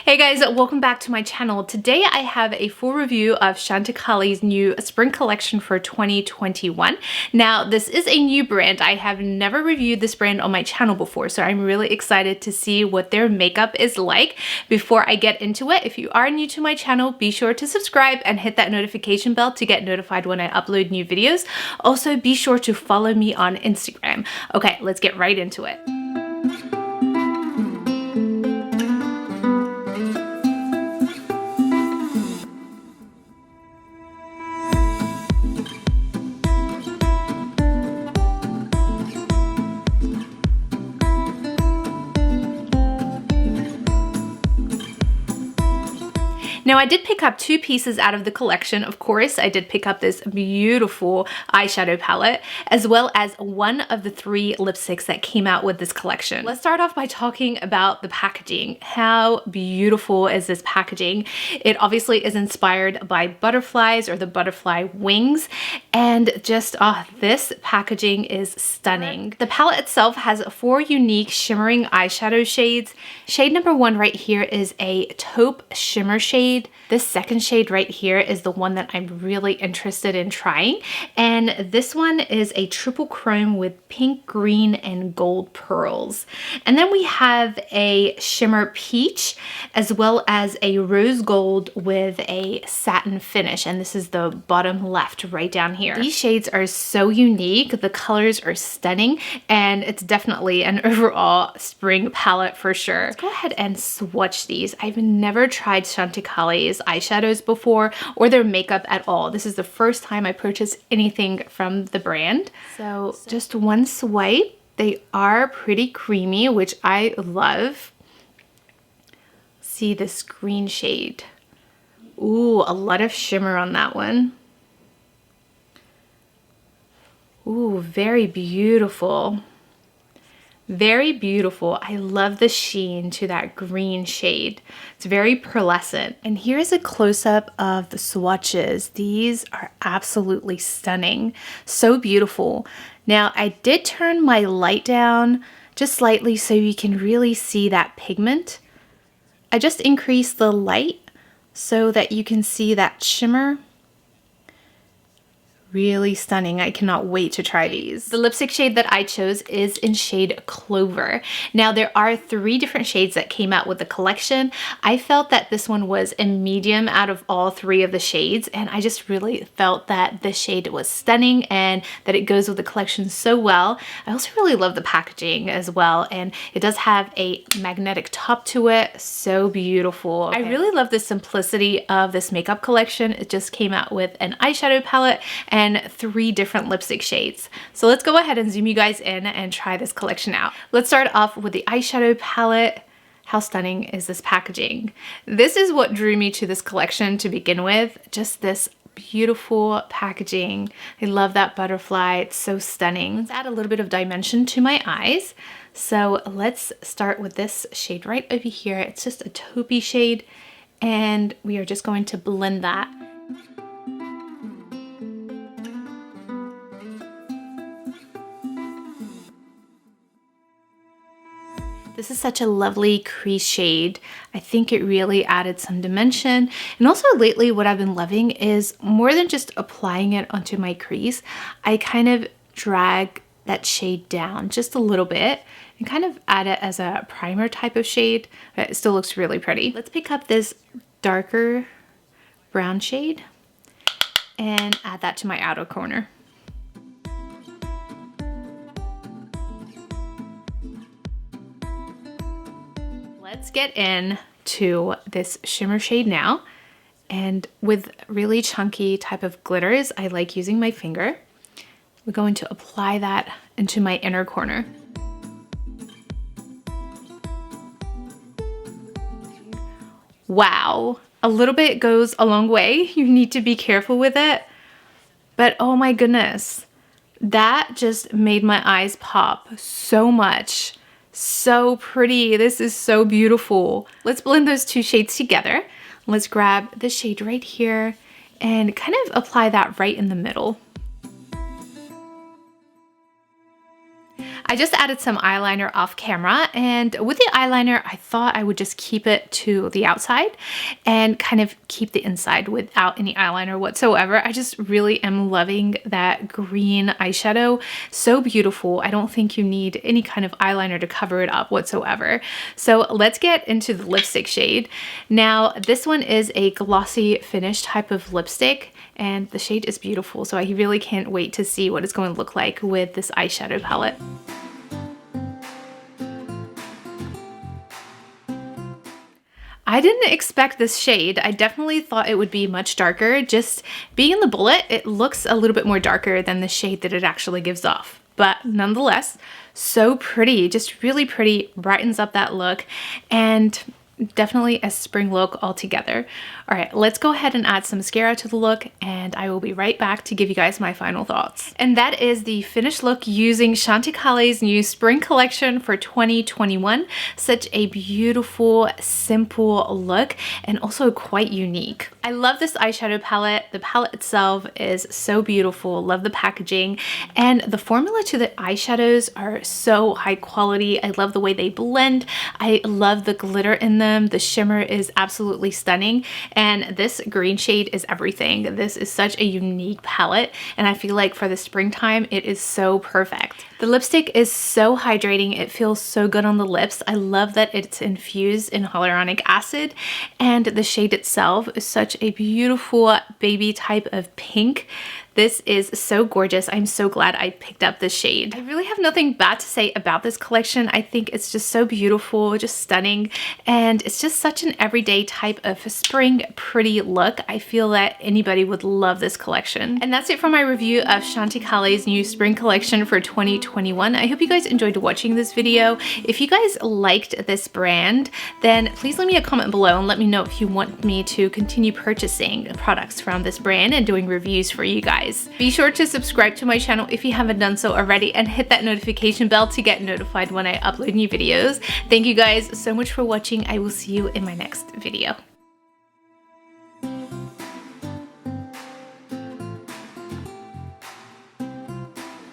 Hey guys, welcome back to my channel. Today I have a full review of Chantecaille's new spring collection for 2021. Now this is a new brand. I have never reviewed this brand on my channel before, so I'm really excited to see what their makeup is like. Before I get into it, if you are new to my channel, be sure to subscribe and hit that notification bell to get notified when I upload new videos. Also, be sure to follow me on Instagram. Okay, let's get right into it. Now I did pick up two pieces out of the collection. Of course, I did pick up this beautiful eyeshadow palette, as well as one of the 3 lipsticks that came out with this collection. Let's start off by talking about the packaging. How beautiful is this packaging? It obviously is inspired by butterflies or the butterfly wings, and just this packaging is stunning. The palette itself has 4 unique shimmering eyeshadow shades. Shade number 1 right here is a taupe shimmer shade. This second shade right here is the one that I'm really interested in trying. And this one is a triple chrome with pink, green, and gold pearls. And then we have a shimmer peach, as well as a rose gold with a satin finish. And this is the bottom left right down here. These shades are so unique. The colors are stunning, and it's definitely an overall spring palette for sure. Let's go ahead and swatch these. I've never tried Chantecaille's eyeshadows before, or their makeup at all. This is the first time I purchased anything from the brand. So just one swipe. They are pretty creamy, which I love. See this green shade. Ooh, a lot of shimmer on that one. Ooh, very beautiful. Very beautiful. I love the sheen to that green shade. It's very pearlescent. And here's a close-up of the swatches. These are absolutely stunning. So beautiful. Now, I did turn my light down just slightly so you can really see that pigment. I just increased the light so that you can see that shimmer. Really stunning. I cannot wait to try these. The lipstick shade that I chose is in shade Clover. Now there are 3 different shades that came out with the collection. I felt that this one was a medium out of all 3 of the shades, and I just really felt that this shade was stunning and that it goes with the collection so well. I also really love the packaging as well, and it does have a magnetic top to it. So beautiful. Okay. I really love the simplicity of this makeup collection. It just came out with an eyeshadow palette and 3 different lipstick shades. So let's go ahead and zoom you guys in and try this collection out. Let's start off with the eyeshadow palette. How stunning is this packaging? This is what drew me to this collection to begin with. Just this beautiful packaging. I love that butterfly. It's so stunning. Let's add a little bit of dimension to my eyes. So let's start with this shade right over here. It's just a taupey shade, and we are just going to blend that. This is such a lovely crease shade. I think it really added some dimension. And also lately what I've been loving is more than just applying it onto my crease, I kind of drag that shade down just a little bit and kind of add it as a primer type of shade. It still looks really pretty. Let's pick up this darker brown shade and add that to my outer corner. Let's get into this shimmer shade now. And with really chunky type of glitters, I like using my finger. We're going to apply that into my inner corner. Wow, a little bit goes a long way. You need to be careful with it. But oh my goodness, that just made my eyes pop so much. So pretty. This is so beautiful. Let's blend those 2 shades together. Let's grab the shade right here and kind of apply that right in the middle. I just added some eyeliner off camera, and with the eyeliner, I thought I would just keep it to the outside and kind of keep the inside without any eyeliner whatsoever. I just really am loving that green eyeshadow. So beautiful. I don't think you need any kind of eyeliner to cover it up whatsoever. So let's get into the lipstick shade. Now, this one is a glossy finish type of lipstick, and the shade is beautiful. So I really can't wait to see what it's going to look like with this eyeshadow palette. I didn't expect this shade. I definitely thought it would be much darker. Just being in the bullet, it looks a little bit more darker than the shade that it actually gives off. But nonetheless, so pretty, just really pretty, brightens up that look, and definitely a spring look altogether. All right, let's go ahead and add some mascara to the look, and I will be right back to give you guys my final thoughts. And that is the finished look using Chantecaille's new spring collection for 2021. Such a beautiful, simple look, and also quite unique. I love this eyeshadow palette. The palette itself is so beautiful. Love the packaging, and the formula to the eyeshadows are so high quality. I love the way they blend. I love the glitter in them. The shimmer is absolutely stunning, and this green shade is everything. This is such a unique palette, and I feel like for the springtime, it is so perfect. The lipstick is so hydrating. It feels so good on the lips. I love that it's infused in hyaluronic acid, and the shade itself is such a beautiful baby type of pink. This is so gorgeous. I'm so glad I picked up this shade. I really have nothing bad to say about this collection. I think it's just so beautiful, just stunning, and it's just such an everyday type of spring pretty look. I feel that anybody would love this collection. And that's it for my review of Chantecaille's new spring collection for 2021. I hope you guys enjoyed watching this video. If you guys liked this brand, then please leave me a comment below and let me know if you want me to continue purchasing products from this brand and doing reviews for you guys. Be sure to subscribe to my channel if you haven't done so already, and hit that notification bell to get notified when I upload new videos. Thank you guys so much for watching. I will see you in my next video.